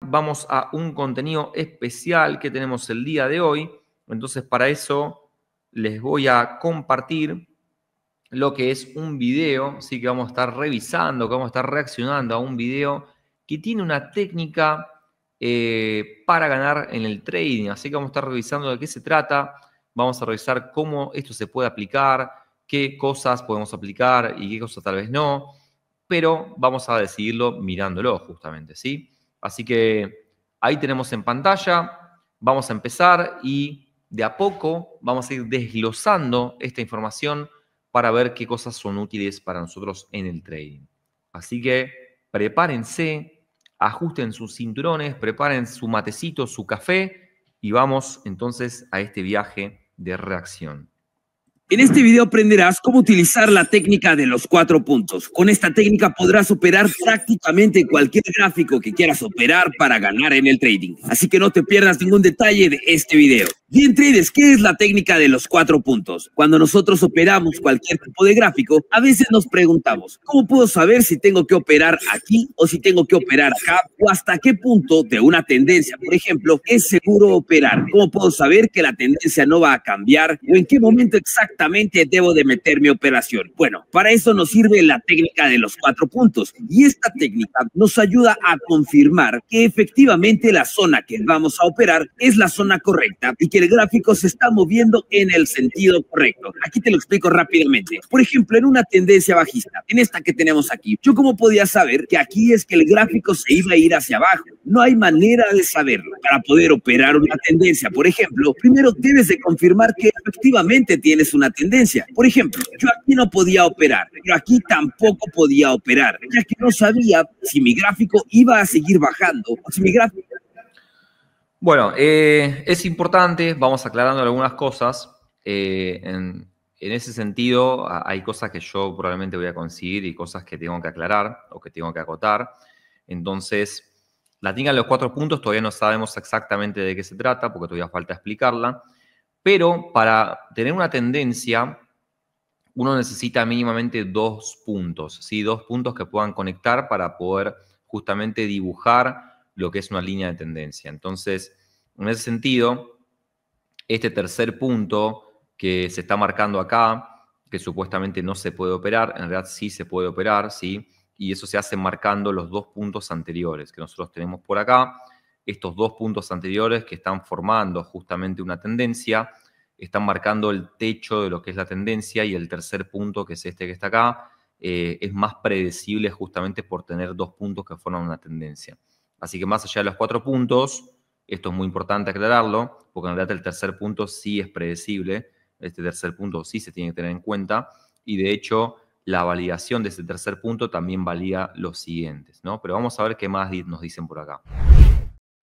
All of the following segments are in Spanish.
vamos a un contenido especial que tenemos el día de hoy. Entonces, para eso les voy a compartir lo que es un video, ¿sí? Que vamos a estar revisando, que vamos a estar reaccionando a un video que tiene una técnica para ganar en el trading. Así que vamos a estar revisando de qué se trata. Vamos a revisar cómo esto se puede aplicar, qué cosas podemos aplicar y qué cosas tal vez no. Pero vamos a decidirlo mirándolo justamente, ¿sí? Así que ahí tenemos en pantalla. Vamos a empezar y de a poco vamos a ir desglosando esta información para ver qué cosas son útiles para nosotros en el trading. Así que prepárense, ajusten sus cinturones, preparen su matecito, su café y vamos entonces a este viaje de reacción. En este video aprenderás cómo utilizar la técnica de los 4 puntos. Con esta técnica podrás operar prácticamente cualquier gráfico que quieras operar para ganar en el trading. Así que no te pierdas ningún detalle de este video. Bien, traders, ¿qué es la técnica de los 4 puntos? Cuando nosotros operamos cualquier tipo de gráfico, a veces nos preguntamos, ¿cómo puedo saber si tengo que operar aquí o si tengo que operar acá? O hasta qué punto de una tendencia, por ejemplo, es seguro operar. ¿Cómo puedo saber que la tendencia no va a cambiar? ¿O en qué momento exactamente debo de meter mi operación? Bueno, para eso nos sirve la técnica de los 4 puntos. Y esta técnica nos ayuda a confirmar que efectivamente la zona que vamos a operar es la zona correcta y que el gráfico se está moviendo en el sentido correcto. Aquí te lo explico rápidamente. Por ejemplo, en una tendencia bajista, en esta que tenemos aquí, ¿yo cómo podía saber que aquí es que el gráfico se iba a ir hacia abajo? No hay manera de saberlo. Para poder operar una tendencia, por ejemplo, primero debes de confirmar que efectivamente tienes una tendencia. Por ejemplo, yo aquí no podía operar, pero aquí tampoco podía operar, ya que no sabía si mi gráfico iba a seguir bajando o si mi gráfico... Bueno, es importante, vamos aclarando algunas cosas. En ese sentido, hay cosas que yo probablemente voy a conseguir y cosas que tengo que aclarar o que tengo que acotar. Entonces, la técnica de los 4 puntos todavía no sabemos exactamente de qué se trata porque todavía falta explicarla. Pero para tener una tendencia, uno necesita mínimamente 2 puntos, ¿sí? 2 puntos que puedan conectar para poder justamente dibujar lo que es una línea de tendencia. Entonces, en ese sentido, este tercer punto que se está marcando acá, que supuestamente no se puede operar, en realidad sí se puede operar, ¿sí? Y eso se hace marcando los 2 puntos anteriores que nosotros tenemos por acá. Estos 2 puntos anteriores que están formando justamente una tendencia, están marcando el techo de lo que es la tendencia, y el tercer punto, que es este que está acá, es más predecible justamente por tener 2 puntos que forman una tendencia. Así que más allá de los 4 puntos, esto es muy importante aclararlo, porque en realidad el tercer punto sí es predecible, este tercer punto sí se tiene que tener en cuenta, y de hecho la validación de ese tercer punto también valida los siguientes, ¿no? Pero vamos a ver qué más nos dicen por acá.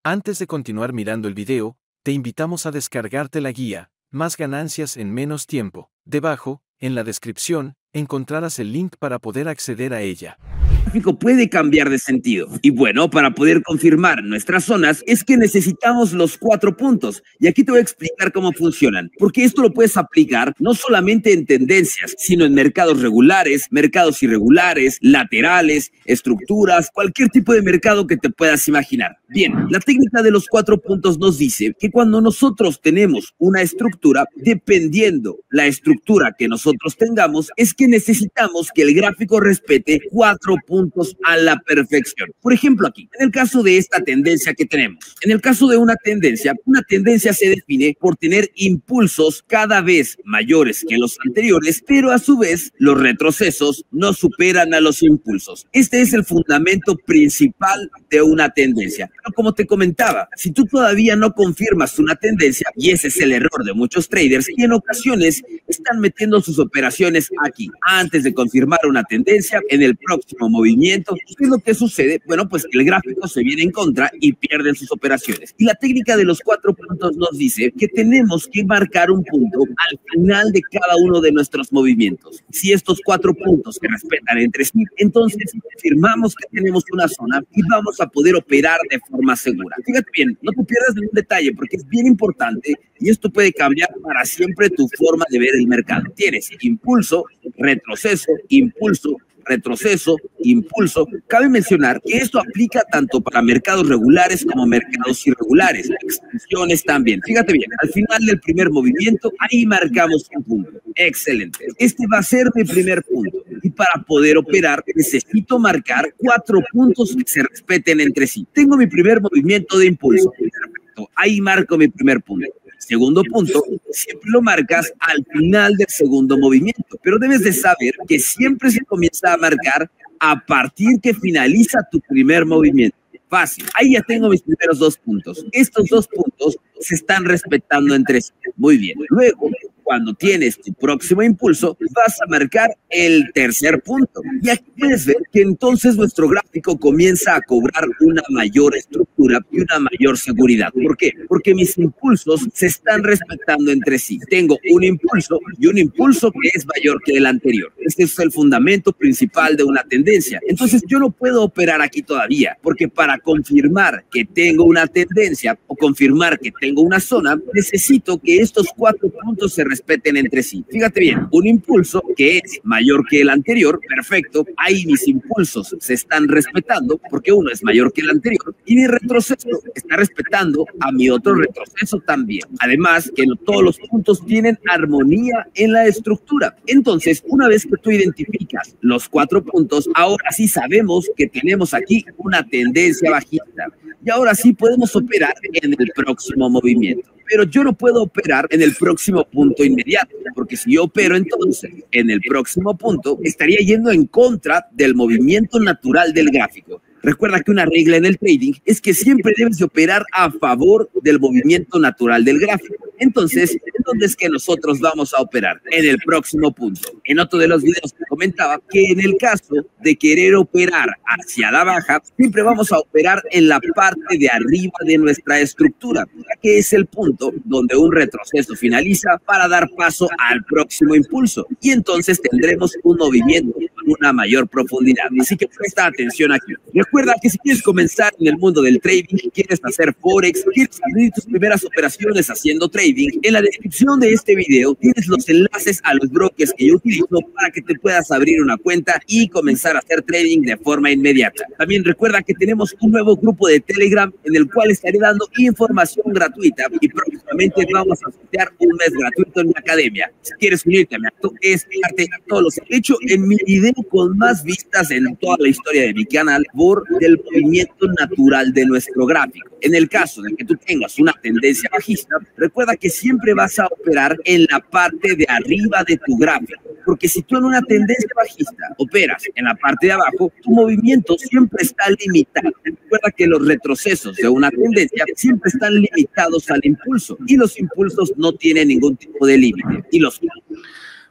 Antes de continuar mirando el video, te invitamos a descargarte la guía, Más ganancias en menos tiempo. Debajo, en la descripción, encontrarás el link para poder acceder a ella. El gráfico puede cambiar de sentido. Y bueno, para poder confirmar nuestras zonas es que necesitamos los 4 puntos. Y aquí te voy a explicar cómo funcionan. Porque esto lo puedes aplicar no solamente en tendencias, sino en mercados regulares, mercados irregulares, laterales, estructuras, cualquier tipo de mercado que te puedas imaginar. Bien, la técnica de los 4 puntos nos dice que cuando nosotros tenemos una estructura, dependiendo la estructura que nosotros tengamos, es que necesitamos que el gráfico respete 4 puntos a la perfección. Por ejemplo, aquí, en el caso de esta tendencia que tenemos, en el caso de una tendencia se define por tener impulsos cada vez mayores que los anteriores, pero a su vez los retrocesos no superan a los impulsos. Este es el fundamento principal de una tendencia. Pero como te comentaba, si tú todavía no confirmas una tendencia, y ese es el error de muchos traders, y en ocasiones están metiendo sus operaciones aquí, antes de confirmar una tendencia, en el próximo movimiento. ¿Qué es lo que sucede? Bueno, pues que el gráfico se viene en contra y pierden sus operaciones. Y la técnica de los 4 puntos nos dice que tenemos que marcar un punto al final de cada uno de nuestros movimientos. Si estos 4 puntos se respetan entre sí, entonces firmamos que tenemos una zona y vamos a poder operar de forma segura. Fíjate bien, no te pierdas ningún detalle porque es bien importante y esto puede cambiar para siempre tu forma de ver el mercado. Tienes impulso, retroceso, impulso, retroceso, impulso. Cabe mencionar que esto aplica tanto para mercados regulares como mercados irregulares, extensiones también. Fíjate bien, al final del primer movimiento, ahí marcamos un punto. Excelente. Este va a ser mi primer punto. Y para poder operar, necesito marcar 4 puntos que se respeten entre sí. Tengo mi primer movimiento de impulso. Perfecto. Ahí marco mi primer punto. Segundo punto, siempre lo marcas al final del segundo movimiento, pero debes de saber que siempre se comienza a marcar a partir que finaliza tu primer movimiento. Fácil. Ahí ya tengo mis primeros 2 puntos. Estos 2 puntos se están respetando entre sí. Muy bien. Luego, cuando tienes tu próximo impulso, vas a marcar el tercer punto. Y aquí puedes ver que entonces nuestro gráfico comienza a cobrar una mayor estructura y una mayor seguridad. ¿Por qué? Porque mis impulsos se están respetando entre sí. Tengo un impulso y un impulso que es mayor que el anterior. Este es el fundamento principal de una tendencia. Entonces yo no puedo operar aquí todavía, porque para confirmar que tengo una tendencia o confirmar que tengo una zona, necesito que estos 4 puntos se respeten entre sí. Fíjate bien, un impulso que es mayor que el anterior, perfecto, ahí mis impulsos se están respetando porque uno es mayor que el anterior y mi retroceso está respetando a mi otro retroceso también. Además que no todos los puntos tienen armonía en la estructura. Entonces, una vez que tú identificas los 4 puntos, ahora sí sabemos que tenemos aquí una tendencia bajista. Y ahora sí podemos operar en el próximo movimiento. Pero yo no puedo operar en el próximo punto inmediato, porque si yo opero entonces en el próximo punto, estaría yendo en contra del movimiento natural del gráfico. Recuerda que una regla en el trading es que siempre debes de operar a favor del movimiento natural del gráfico. Entonces, ¿en dónde es que nosotros vamos a operar? En el próximo punto. En otro de los videos te comentaba que en el caso de querer operar hacia la baja, siempre vamos a operar en la parte de arriba de nuestra estructura, que es el punto donde un retroceso finaliza para dar paso al próximo impulso. Y entonces tendremos un movimiento con una mayor profundidad. Así que presta atención aquí. Recuerda que si quieres comenzar en el mundo del trading, quieres hacer forex, quieres abrir tus primeras operaciones haciendo trading, en la descripción de este video tienes los enlaces a los brokers que yo utilizo para que te puedas abrir una cuenta y comenzar a hacer trading de forma inmediata. También recuerda que tenemos un nuevo grupo de Telegram en el cual estaré dando información gratuita y próximamente vamos a sortear un mes gratuito en mi academia. Si quieres unirte a mi acto, explicarte todos los hechos en mi video con más vistas en toda la historia de mi canal por del movimiento natural de nuestro gráfico. En el caso de que tú tengas una tendencia bajista, recuerda que siempre vas a operar en la parte de arriba de tu gráfico, porque si tú en una tendencia bajista operas en la parte de abajo, tu movimiento siempre está limitado. Recuerda que los retrocesos de una tendencia siempre están limitados al impulso y los impulsos no tienen ningún tipo de límite.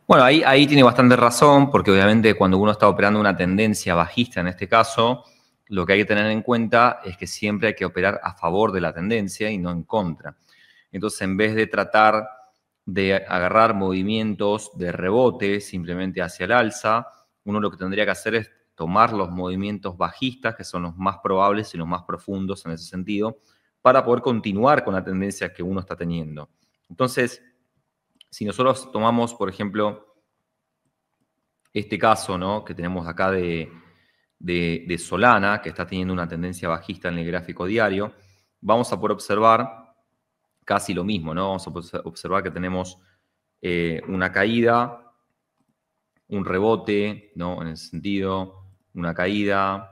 Bueno, ahí tiene bastante razón, porque obviamente cuando uno está operando una tendencia bajista en este caso, lo que hay que tener en cuenta es que siempre hay que operar a favor de la tendencia y no en contra. Entonces, en vez de tratar de agarrar movimientos de rebote simplemente hacia el alza, uno lo que tendría que hacer es tomar los movimientos bajistas, que son los más probables y los más profundos en ese sentido, para poder continuar con la tendencia que uno está teniendo. Entonces, si nosotros tomamos, por ejemplo, este caso, ¿no?, que tenemos acá de Solana, que está teniendo una tendencia bajista en el gráfico diario, vamos a poder observar casi lo mismo, ¿no? Vamos a observar que tenemos una caída, un rebote, ¿no?, en ese sentido, una caída,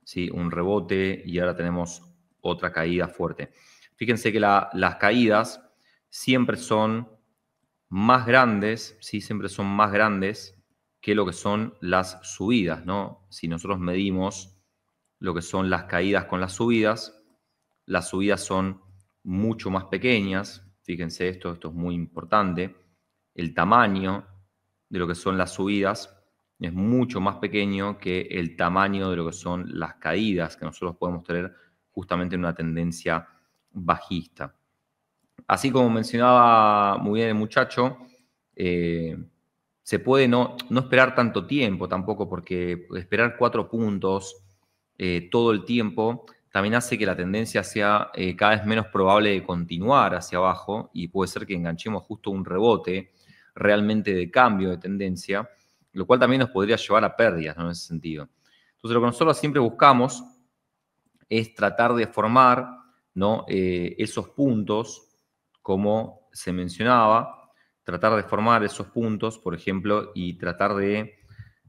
¿sí?, un rebote, y ahora tenemos otra caída fuerte. Fíjense que las caídas siempre son más grandes, ¿sí?, siempre son más grandes que lo que son las subidas, ¿no? Si nosotros medimos lo que son las caídas con las subidas son mucho más pequeñas. Fíjense esto es muy importante. El tamaño de lo que son las subidas es mucho más pequeño que el tamaño de lo que son las caídas que nosotros podemos tener justamente en una tendencia bajista. Así como mencionaba muy bien el muchacho, se puede no esperar tanto tiempo tampoco, porque esperar 4 puntos todo el tiempo también hace que la tendencia sea cada vez menos probable de continuar hacia abajo, y puede ser que enganchemos justo un rebote realmente de cambio de tendencia. lo cual también nos podría llevar a pérdidas, ¿no? En ese sentido. Entonces, lo que nosotros siempre buscamos es tratar de formar, ¿no? Esos puntos, como se mencionaba, tratar de formar esos puntos, por ejemplo, y tratar de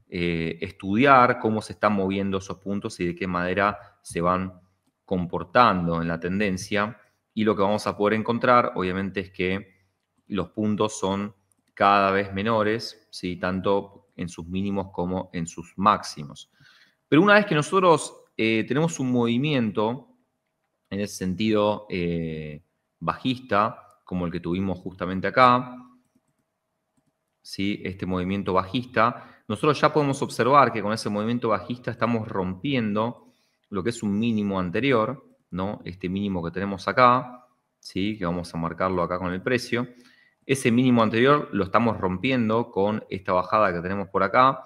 estudiar cómo se están moviendo esos puntos y de qué manera se van comportando en la tendencia. Y lo que vamos a poder encontrar, obviamente, es que los puntos son cada vez menores, ¿sí? Tanto en sus mínimos como en sus máximos. Pero una vez que nosotros tenemos un movimiento, en ese sentido, bajista, como el que tuvimos justamente acá, ¿sí? Este movimiento bajista, nosotros ya podemos observar que con ese movimiento bajista estamos rompiendo lo que es un mínimo anterior, ¿no? Este mínimo que tenemos acá, ¿sí? Que vamos a marcarlo acá con el precio. Ese mínimo anterior lo estamos rompiendo con esta bajada que tenemos por acá,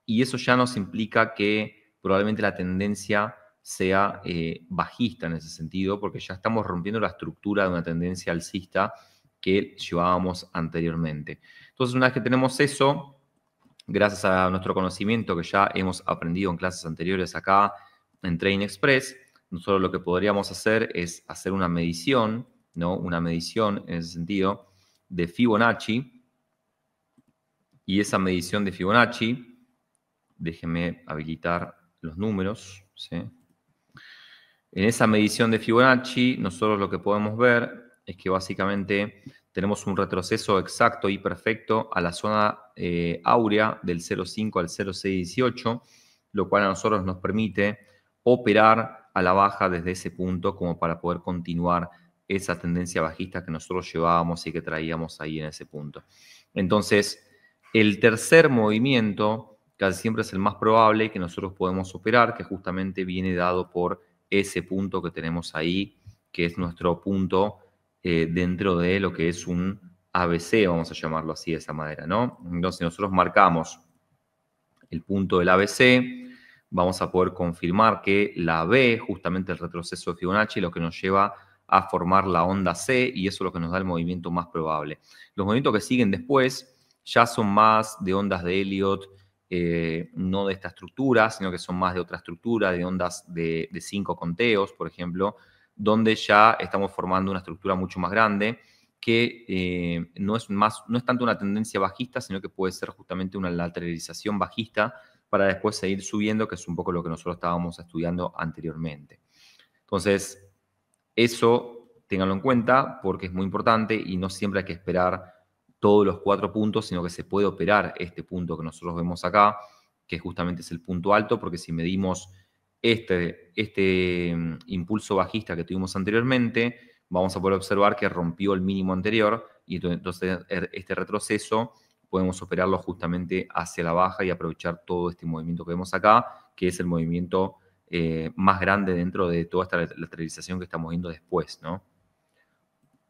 y eso ya nos implica que probablemente la tendencia sea bajista en ese sentido, porque ya estamos rompiendo la estructura de una tendencia alcista que llevábamos anteriormente. Entonces, una vez que tenemos eso, gracias a nuestro conocimiento que ya hemos aprendido en clases anteriores acá en Trading Express, nosotros lo que podríamos hacer es hacer una medición, ¿no? Una medición en ese sentido de Fibonacci, y esa medición de Fibonacci, déjenme habilitar los números, ¿sí? En esa medición de Fibonacci, nosotros lo que podemos ver es que básicamente tenemos un retroceso exacto y perfecto a la zona áurea del 0,5 al 0,618, lo cual a nosotros nos permite operar a la baja desde ese punto como para poder continuar esa tendencia bajista que nosotros llevábamos y que traíamos ahí en ese punto. Entonces, el tercer movimiento casi siempre es el más probable que nosotros podemos operar, que justamente viene dado por ese punto que tenemos ahí, que es nuestro punto dentro de lo que es un ABC, vamos a llamarlo así de esa manera, ¿no? Entonces, si nosotros marcamos el punto del ABC, vamos a poder confirmar que la B, justamente el retroceso de Fibonacci, lo que nos lleva a formar la onda C, y eso es lo que nos da el movimiento más probable. Los movimientos que siguen después ya son más de ondas de Elliott, no de esta estructura, sino que son más de otra estructura, de ondas de 5 conteos, por ejemplo, donde ya estamos formando una estructura mucho más grande que no es tanto una tendencia bajista, sino que puede ser justamente una lateralización bajista para después seguir subiendo, que es un poco lo que nosotros estábamos estudiando anteriormente. Entonces, eso ténganlo en cuenta porque es muy importante y no siempre hay que esperar todos los 4 puntos, sino que se puede operar este punto que nosotros vemos acá, que justamente es el punto alto, porque si medimos este impulso bajista que tuvimos anteriormente, vamos a poder observar que rompió el mínimo anterior y entonces este retroceso podemos operarlo justamente hacia la baja y aprovechar todo este movimiento que vemos acá, que es el movimiento más grande dentro de toda esta lateralización que estamos viendo después, ¿no?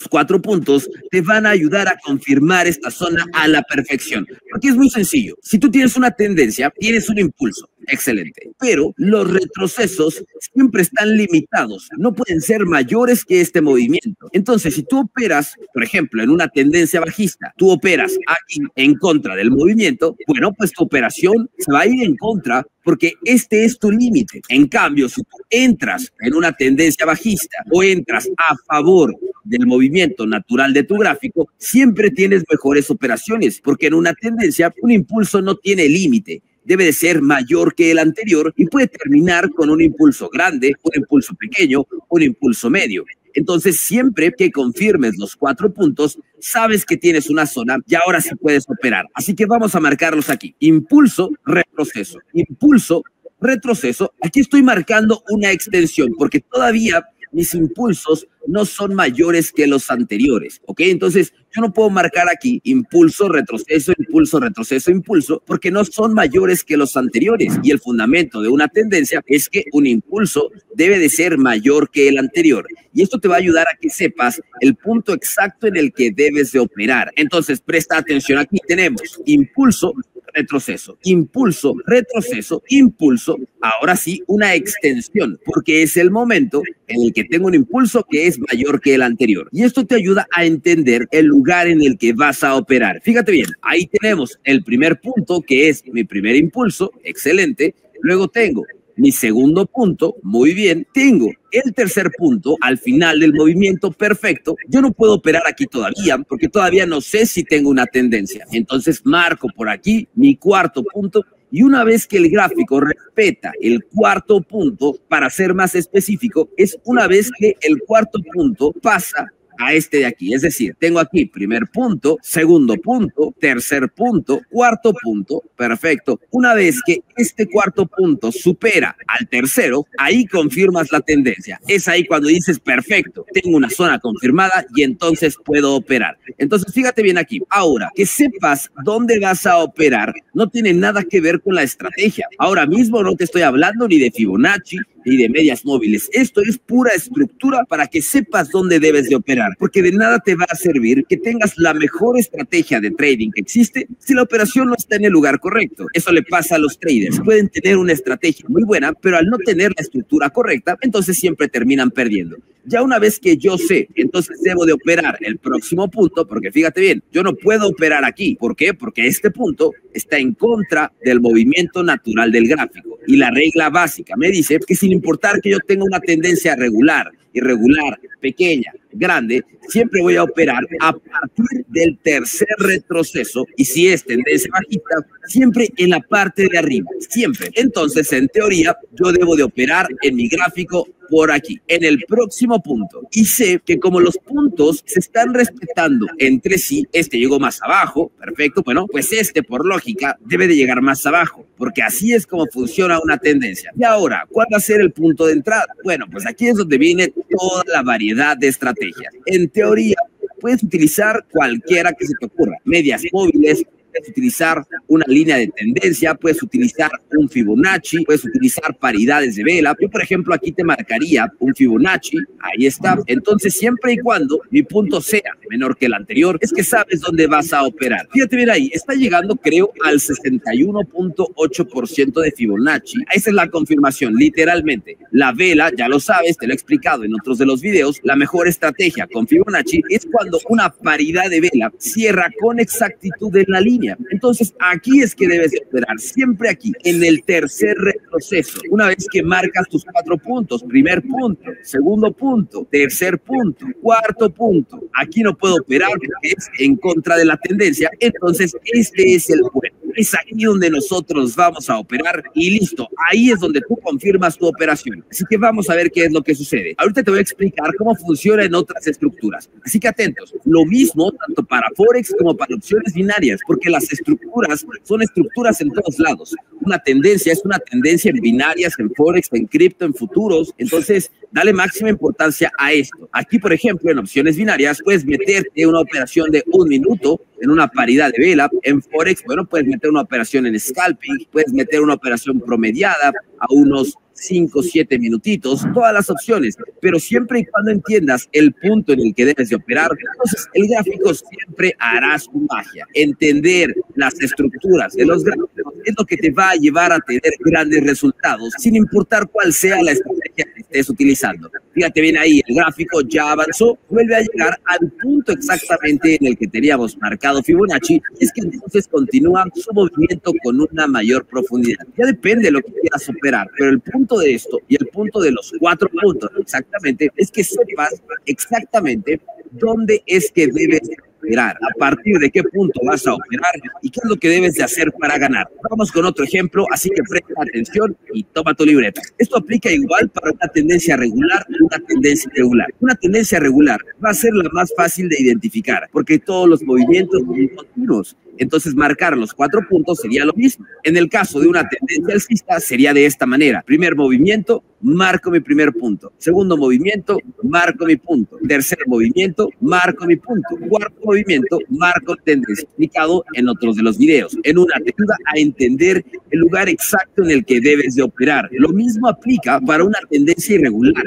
Los 4 puntos te van a ayudar a confirmar esta zona a la perfección, porque es muy sencillo. Si tú tienes una tendencia, tienes un impulso, excelente, pero los retrocesos siempre están limitados, no pueden ser mayores que este movimiento. Entonces, si tú operas, por ejemplo, en una tendencia bajista, tú operas aquí en contra del movimiento, bueno, pues tu operación se va a ir en contra porque este es tu límite. En cambio, si tú entras en una tendencia bajista o entras a favor del movimiento natural de tu gráfico, siempre tienes mejores operaciones, porque en una tendencia un impulso no tiene límite. Debe de ser mayor que el anterior y puede terminar con un impulso grande, un impulso pequeño, un impulso medio. Entonces, siempre que confirmes los 4 puntos, sabes que tienes una zona y ahora sí puedes operar. Así que vamos a marcarlos aquí. Impulso, retroceso. Impulso, retroceso. Aquí estoy marcando una extensión porque todavía mis impulsos no son mayores que los anteriores, ¿ok? Entonces, yo no puedo marcar aquí impulso, retroceso, impulso, retroceso, impulso, porque no son mayores que los anteriores. Y el fundamento de una tendencia es que un impulso debe de ser mayor que el anterior. Y esto te va a ayudar a que sepas el punto exacto en el que debes de operar. Entonces, presta atención aquí. Tenemos impulso, retroceso, impulso, retroceso, impulso. Ahora sí, una extensión, porque es el momento en el que tengo un impulso que es mayor que el anterior. Y esto te ayuda a entender el lugar en el que vas a operar. Fíjate bien, ahí tenemos el primer punto, que es mi primer impulso, excelente. Luego tengo mi segundo punto, muy bien. Tengo el tercer punto al final del movimiento, perfecto. Yo no puedo operar aquí todavía porque todavía no sé si tengo una tendencia. Entonces marco por aquí mi cuarto punto y una vez que el gráfico respeta el cuarto punto, para ser más específico, es una vez que el cuarto punto pasa a este de aquí. Es decir, tengo aquí primer punto, segundo punto, tercer punto, cuarto punto, perfecto. Una vez que este cuarto punto supera al tercero, ahí confirmas la tendencia. Es ahí cuando dices, perfecto, tengo una zona confirmada y entonces puedo operar. Entonces, fíjate bien aquí. Ahora, que sepas dónde vas a operar no tiene nada que ver con la estrategia. Ahora mismo no te estoy hablando ni de Fibonacci, ni de medias móviles. Esto es pura estructura para que sepas dónde debes de operar, porque de nada te va a servir que tengas la mejor estrategia de trading que existe si la operación no está en el lugar correcto. Eso le pasa a los traders. Pueden tener una estrategia muy buena, pero al no tener la estructura correcta, entonces siempre terminan perdiendo. Ya una vez que yo sé, entonces debo de operar el próximo punto, porque fíjate bien, yo no puedo operar aquí. ¿Por qué? Porque este punto está en contra del movimiento natural del gráfico. Y la regla básica me dice que sin importar que yo tenga una tendencia regular, irregular, pequeña, grande, siempre voy a operar a partir del tercer retroceso, y si es tendencia bajista, siempre en la parte de arriba, siempre. Entonces, en teoría, yo debo de operar en mi gráfico por aquí, en el próximo punto. Y sé que como los puntos se están respetando entre sí, este llegó más abajo, perfecto, bueno, pues este por lógica debe de llegar más abajo, porque así es como funciona una tendencia. Y ahora, ¿cuál va a ser el punto de entrada? Bueno, pues aquí es donde viene toda la variedad de estrategias. En teoría, puedes utilizar cualquiera que se te ocurra, medias móviles, puedes utilizar una línea de tendencia, puedes utilizar un Fibonacci, puedes utilizar paridades de vela. Yo, por ejemplo, aquí te marcaría un Fibonacci, ahí está. Entonces, siempre y cuando mi punto sea menor que el anterior, es que sabes dónde vas a operar. Fíjate bien ahí, está llegando, creo, al 61.8% de Fibonacci. Esa es la confirmación, literalmente. La vela, ya lo sabes, te lo he explicado en otros de los videos, la mejor estrategia con Fibonacci es cuando una paridad de vela cierra con exactitud en la línea. Entonces, aquí es que debes operar, siempre aquí, en el tercer retroceso. Una vez que marcas tus 4 puntos, primer punto, segundo punto, tercer punto, cuarto punto, aquí no puedo operar porque es en contra de la tendencia. Entonces, este es el bueno. Es aquí donde nosotros vamos a operar y listo. Ahí es donde tú confirmas tu operación. Así que vamos a ver qué es lo que sucede. Ahorita te voy a explicar cómo funciona en otras estructuras. Así que atentos. Lo mismo tanto para Forex como para opciones binarias, porque las estructuras son estructuras en todos lados. Una tendencia es una tendencia en binarias, en Forex, en cripto, en futuros. Entonces, dale máxima importancia a esto. Aquí, por ejemplo, en opciones binarias, puedes meterte una operación de 1 minuto en una paridad de vela. En Forex, bueno, puedes meter una operación en scalping, puedes meter una operación promediada a unos 5, 7 minutitos, todas las opciones, pero siempre y cuando entiendas el punto en el que debes de operar, entonces el gráfico siempre hará su magia. Entender las estructuras de los gráficos es lo que te va a llevar a tener grandes resultados, sin importar cuál sea la estrategia que estés utilizando. Fíjate bien ahí, el gráfico ya avanzó, vuelve a llegar al punto exactamente en el que teníamos marcado Fibonacci, y es que entonces continúa su movimiento con una mayor profundidad. Ya depende de lo que quieras operar, pero el punto de esto y el punto de los 4 puntos exactamente es que sepas exactamente dónde es que debes operar, a partir de qué punto vas a operar y qué es lo que debes de hacer para ganar. Vamos con otro ejemplo, así que presta atención y toma tu libreta. Esto aplica igual para una tendencia regular y una tendencia irregular. Una tendencia regular va a ser la más fácil de identificar porque todos los movimientos son continuos. Entonces, marcar los 4 puntos sería lo mismo. En el caso de una tendencia alcista, sería de esta manera. Primer movimiento, marco mi primer punto. Segundo movimiento, marco mi punto. Tercer movimiento, marco mi punto. Cuarto movimiento, marco tendencia. Explicado en otros de los videos. En una te ayuda a entender el lugar exacto en el que debes de operar. Lo mismo aplica para una tendencia irregular.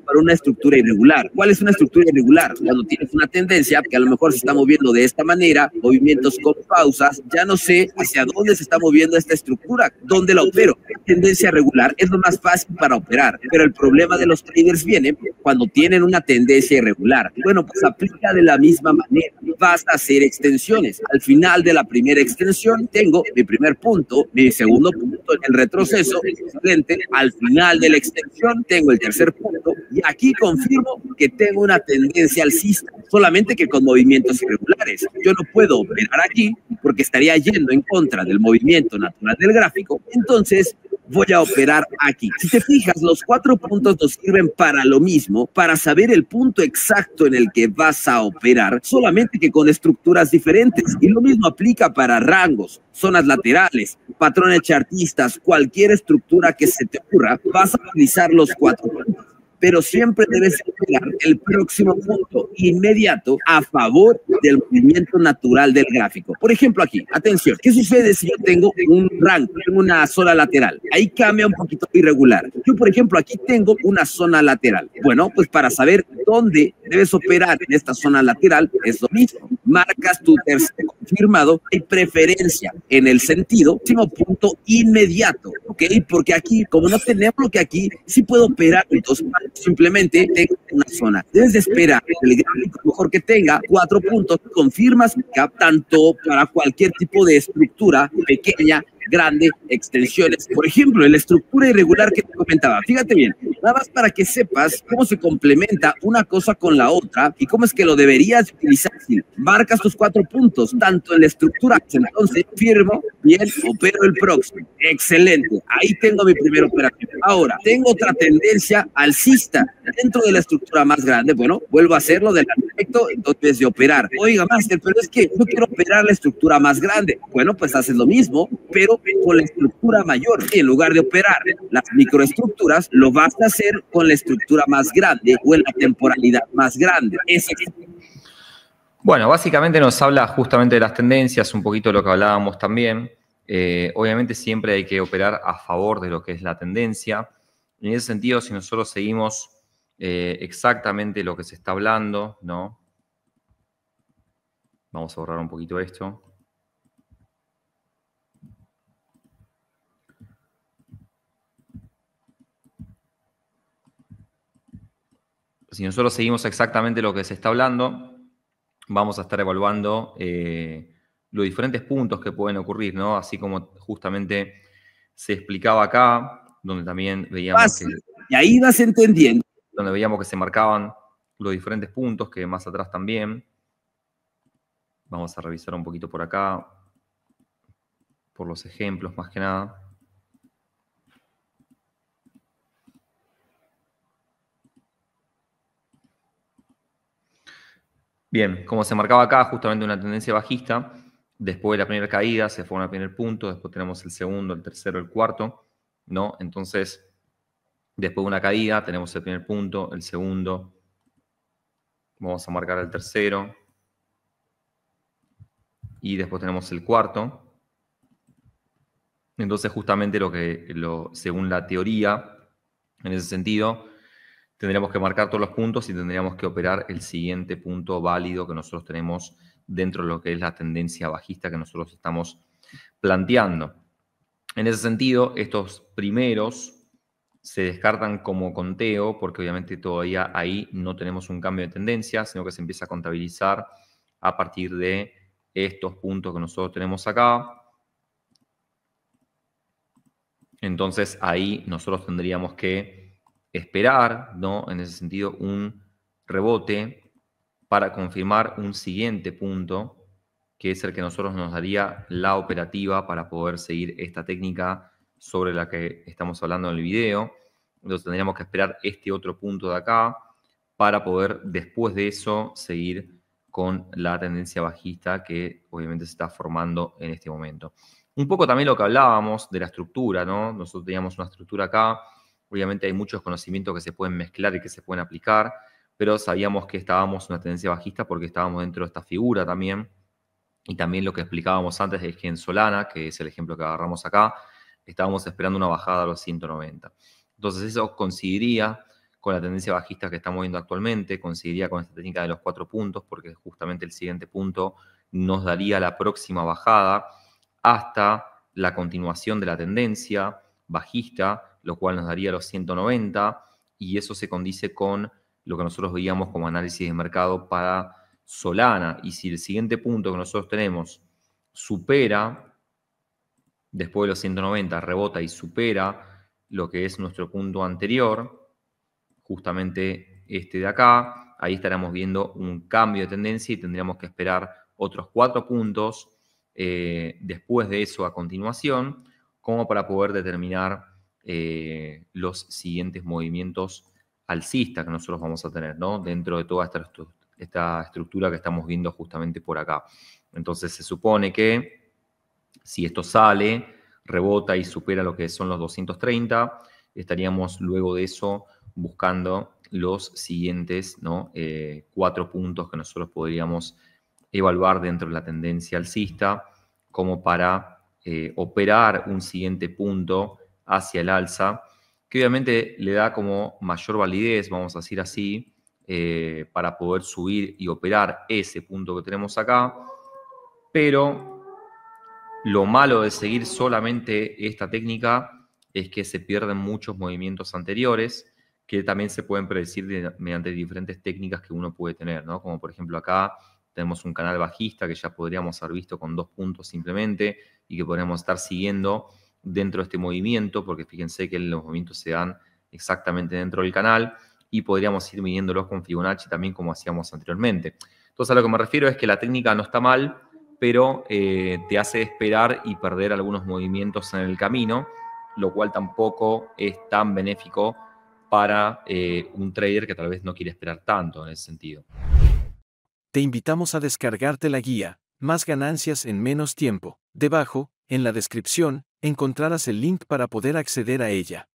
para una estructura irregular. ¿Cuál es una estructura irregular? Cuando tienes una tendencia que a lo mejor se está moviendo de esta manera, movimientos con pausas, ya no sé hacia dónde se está moviendo esta estructura, dónde la opero. Tendencia regular es lo más fácil para operar, pero el problema de los traders viene cuando tienen una tendencia irregular. Bueno, pues aplica de la misma manera. Vas a hacer extensiones. Al final de la primera extensión tengo mi primer punto, mi segundo punto en el retroceso, excelente. Al final de la extensión tengo el tercer punto y aquí confirmo que tengo una tendencia alcista, solamente que con movimientos irregulares. Yo no puedo operar aquí porque estaría yendo en contra del movimiento natural del gráfico, entonces voy a operar aquí. Si te fijas, los 4 puntos nos sirven para lo mismo, para saber el punto exacto en el que vas a operar, solamente que con estructuras diferentes. Y lo mismo aplica para rangos, zonas laterales, patrones chartistas, cualquier estructura que se te ocurra, vas a utilizar los 4 puntos. Pero siempre debes esperar el próximo punto inmediato a favor del movimiento natural del gráfico. Por ejemplo, aquí, atención, ¿qué sucede si yo tengo un rango, tengo una zona lateral? Ahí cambia un poquito irregular. Yo, por ejemplo, aquí tengo una zona lateral. Bueno, pues para saber dónde debes operar en esta zona lateral es lo mismo. Marcas tu tercer confirmado, hay preferencia en el sentido, próximo punto inmediato, ¿ok? Porque aquí, como no tenemos lo que aquí, sí puedo operar en 2 partes. Simplemente tengo una zona. Debes de esperar el gráfico mejor que tenga 4 puntos, confirmas tanto para cualquier tipo de estructura pequeña, grande, extensiones. Por ejemplo, en la estructura irregular que te comentaba, fíjate bien, nada más para que sepas cómo se complementa una cosa con la otra y cómo es que lo deberías utilizar. Marcas tus 4 puntos, tanto en la estructura, entonces firmo, bien, opero el próximo. Excelente, ahí tengo mi primera operación. Ahora, tengo otra tendencia alcista dentro de la estructura más grande. Bueno, vuelvo a hacerlo del aspecto, entonces de operar. Oiga, Master, pero es que no quiero operar la estructura más grande. Bueno, pues haces lo mismo, pero con la estructura mayor. En lugar de operar las microestructuras, lo vas a hacer con la estructura más grande o en la temporalidad más grande. Bueno, básicamente nos habla justamente de las tendencias, un poquito de lo que hablábamos también. Obviamente siempre hay que operar a favor de lo que es la tendencia. En ese sentido, si nosotros seguimos exactamente lo que se está hablando, ¿no? Vamos a borrar un poquito esto. Si nosotros seguimos exactamente lo que se está hablando, vamos a estar evaluando los diferentes puntos que pueden ocurrir, ¿no? Así como justamente se explicaba acá, donde también veíamos y ahí vas entendiendo. Donde veíamos que se marcaban los diferentes puntos, que más atrás también. Vamos a revisar un poquito por acá, por los ejemplos más que nada. Bien, como se marcaba acá, justamente una tendencia bajista, después de la primera caída se forma el primer punto, después tenemos el segundo, el tercero, el cuarto, ¿no? Entonces, después de una caída tenemos el primer punto, el segundo, vamos a marcar el tercero, y después tenemos el cuarto. Entonces, justamente según la teoría, en ese sentido, tendríamos que marcar todos los puntos y tendríamos que operar el siguiente punto válido que nosotros tenemos dentro de lo que es la tendencia bajista que nosotros estamos planteando. En ese sentido, estos primeros se descartan como conteo porque obviamente todavía ahí no tenemos un cambio de tendencia, sino que se empieza a contabilizar a partir de estos puntos que nosotros tenemos acá. Entonces ahí nosotros tendríamos que esperar, ¿no? En ese sentido, un rebote para confirmar un siguiente punto, que es el que nosotros nos daría la operativa para poder seguir esta técnica sobre la que estamos hablando en el video. Entonces tendríamos que esperar este otro punto de acá para poder después de eso seguir con la tendencia bajista que obviamente se está formando en este momento. Un poco también lo que hablábamos de la estructura, ¿no? Nosotros teníamos una estructura acá, obviamente hay muchos conocimientos que se pueden mezclar y que se pueden aplicar, pero sabíamos que estábamos en una tendencia bajista porque estábamos dentro de esta figura también, y también lo que explicábamos antes es que en Solana, que es el ejemplo que agarramos acá, estábamos esperando una bajada a los 190. Entonces eso coincidiría con la tendencia bajista que estamos viendo actualmente. Coincidiría con esta técnica de los 4 puntos, porque justamente el siguiente punto nos daría la próxima bajada hasta la continuación de la tendencia bajista, lo cual nos daría los 190, y eso se condice con lo que nosotros veíamos como análisis de mercado para Solana. Y si el siguiente punto que nosotros tenemos supera, después de los 190, rebota y supera lo que es nuestro punto anterior, justamente este de acá, ahí estaremos viendo un cambio de tendencia y tendríamos que esperar otros 4 puntos después de eso a continuación, como para poder determinar los siguientes movimientos alcistas que nosotros vamos a tener, ¿no? Dentro de toda esta estructura que estamos viendo justamente por acá. Entonces se supone que si esto sale, rebota y supera lo que son los 230, estaríamos luego de eso buscando los siguientes, ¿no? 4 puntos que nosotros podríamos evaluar dentro de la tendencia alcista como para operar un siguiente punto hacia el alza, que obviamente le da como mayor validez, vamos a decir así, para poder subir y operar ese punto que tenemos acá. Pero lo malo de seguir solamente esta técnica es que se pierden muchos movimientos anteriores que también se pueden predecir mediante diferentes técnicas que uno puede tener, ¿no? Como por ejemplo acá tenemos un canal bajista que ya podríamos haber visto con 2 puntos simplemente y que podríamos estar siguiendo dentro de este movimiento, porque fíjense que los movimientos se dan exactamente dentro del canal y podríamos ir midiéndolos con Fibonacci también como hacíamos anteriormente. Entonces a lo que me refiero es que la técnica no está mal, pero te hace esperar y perder algunos movimientos en el camino, lo cual tampoco es tan benéfico para un trader que tal vez no quiere esperar tanto en ese sentido. Te invitamos a descargarte la guía, Más ganancias en menos tiempo. Debajo, en la descripción, encontrarás el link para poder acceder a ella.